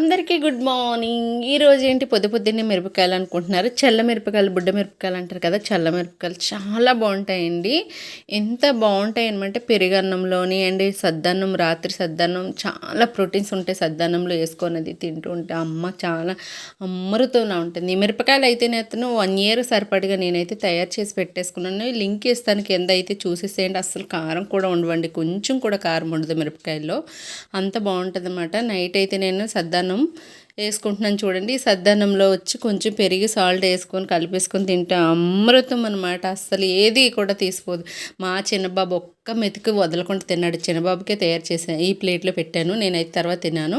అందరికీ good morning. ఈరోజు ఏంటి పొద్దున్నే మిరపకాయలు అనుకుంటున్నారు. చల్ల మిరపకాయలు, బుడ్డ మిరపకాయలు అంటారు కదా. చల్ల మిరపకాయలు చాలా బాగుంటాయండి. ఎంత బాగుంటాయి అనమాట పెరుగన్నంలోని అండ్ సద్దన్నం, రాత్రి సద్దన్నం చాలా ప్రోటీన్స్ ఉంటాయి. సద్దన్నంలో వేసుకొని తింటూ ఉంటే అమ్మ చాలా అమృతంలా ఉంటుంది. ఈ మిరపకాయలు అయితే నేను 1 year సరిపడిగా నేనైతే తయారు చేసి పెట్టేసుకున్నాను. లింక్ ఇస్తాను కింద, అయితే చూసేసేయండి. అసలు కారం కూడా ఉండవండి, కొంచెం కూడా కారం ఉండదు మిరపకాయల్లో. అంత బాగుంటుంది అన్నమాట. నైట్ అయితే నేను సద్దన్నం వేసుకుంటున్నాను చూడండి. ఈ సద్దన్నంలో వచ్చి కొంచెం పెరిగి సాల్ట్ వేసుకొని కలిపేసుకొని తింటే అమృతం అనమాట. అస్సలు ఏది కూడా తీసిపోదు. మా చిన్నబాబు ఒక్క మెతుకు వదలకుండా తిన్నాడు. చిన్నబాబుకే తయారు చేశాను, ఈ ప్లేట్లో పెట్టాను, నేనైతే తర్వాత తిన్నాను.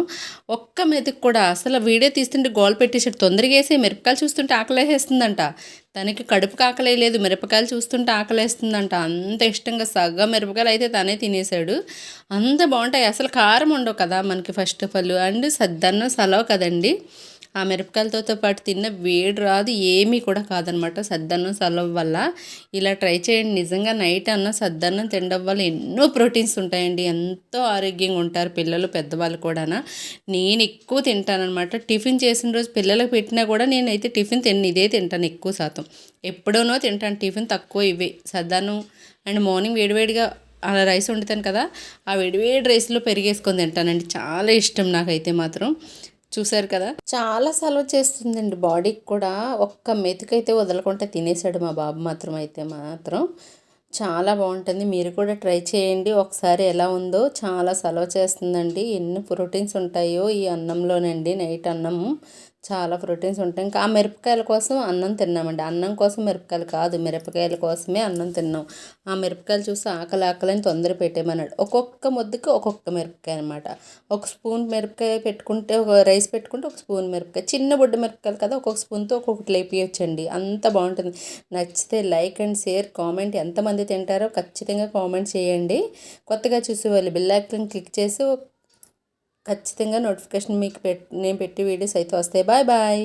ఒక్క మెతుకు కూడా అసలు వీడియో తీస్తుంటే గోల్ పెట్టేసాడు. తొందరగా వేసి మిరపకాయలు చూస్తుంటే ఆకలేసేస్తుందంట. తనకి కడుపుకి ఆకలేదు, మిరపకాయలు చూస్తుంటే ఆకలేస్తుందంట. అంత ఇష్టంగా సగం మిరపకాయలు అయితే తనే తినేసాడు. అంత బాగుంటాయి. అసలు కారం ఉండవు కదా మనకి ఫస్ట్ ఆఫ్ ఆల్. అండ్ సద్దన్నం సలవ కదండి. ఆ మిరపకాయలతో పాటు తిన్న వేడి రాదు, ఏమీ కూడా కాదనమాట సద్దన్నం సలవ వల్ల. ఇలా ట్రై చేయండి. నిజంగా నైట్ అన్నం సద్దన్నం తినడం వల్ల ఎన్నో ప్రోటీన్స్ ఉంటాయండి. ఎంతో ఆరోగ్యంగా ఉంటారు పిల్లలు, పెద్దవాళ్ళు కూడా. నేను ఎక్కువ తింటానమాట. టిఫిన్ చేసిన రోజు పిల్లలకు పెట్టినా కూడా నేనైతే టిఫిన్ ఇదే తింటాను ఎక్కువ శాతం. ఎప్పుడోనో తింటాను టిఫిన్, తక్కువ ఇవే సద్దన్నం. అండ్ మార్నింగ్ వేడివేడిగా అలా రైస్ వండుతాను కదా, ఆ వేడివేడి రైస్లో పెరిగేసుకొని తింటానండి. చాలా ఇష్టం నాకైతే మాత్రం. చూసారు కదా, చాలా సలవ చేస్తుందండి బాడీకి కూడా. ఒక్క మెతుకైతే వదలకుండా తినేసాడు మా బాబు మాత్రం. అయితే మాత్రం చాలా బాగుంటుంది. మీరు కూడా ట్రై చేయండి ఒకసారి, ఎలా ఉందో. చాలా సలవ చేస్తుందండి. ఎన్ని ప్రోటీన్స్ ఉంటాయో ఈ అన్నంలోనండి. నైట్ అన్నం చాలా ప్రోటీన్స్ ఉంటాయి. ఇంకా ఆ మిరపకాయల కోసం అన్నం తిన్నామండి. అన్నం కోసం మిరపకాయలు కాదు, మిరపకాయల కోసమే అన్నం తిన్నాం. ఆ మిరపకాయలు చూసి ఆకలిని తొందర పెట్టేమన్నాడు. ఒక్కొక్క ముద్దకి ఒక్కొక్క మిరపకాయ అనమాట. ఒక స్పూన్ మిరపకాయ పెట్టుకుంటే, ఒక రైస్ పెట్టుకుంటే ఒక స్పూన్ మిరపకాయ, చిన్న బుడ్డ మిరపకాయలు కదా, ఒక్కొక్క స్పూన్తో ఒక్కొక్కటి లేపియొచ్చండి. అంత బాగుంటుంది. నచ్చితే లైక్ అండ్ షేర్, కామెంట్. ఎంతమంది తింటారో ఖచ్చితంగా కామెంట్ చేయండి. కొత్తగా చూసే వాళ్ళు బెల్ ఐకాన్ క్లిక్ చేసి ఖచ్చితంగా నోటిఫికేషన్ మీకు నేను పెట్టే వీడియోస్ అయితే వస్తాయి. Bye bye.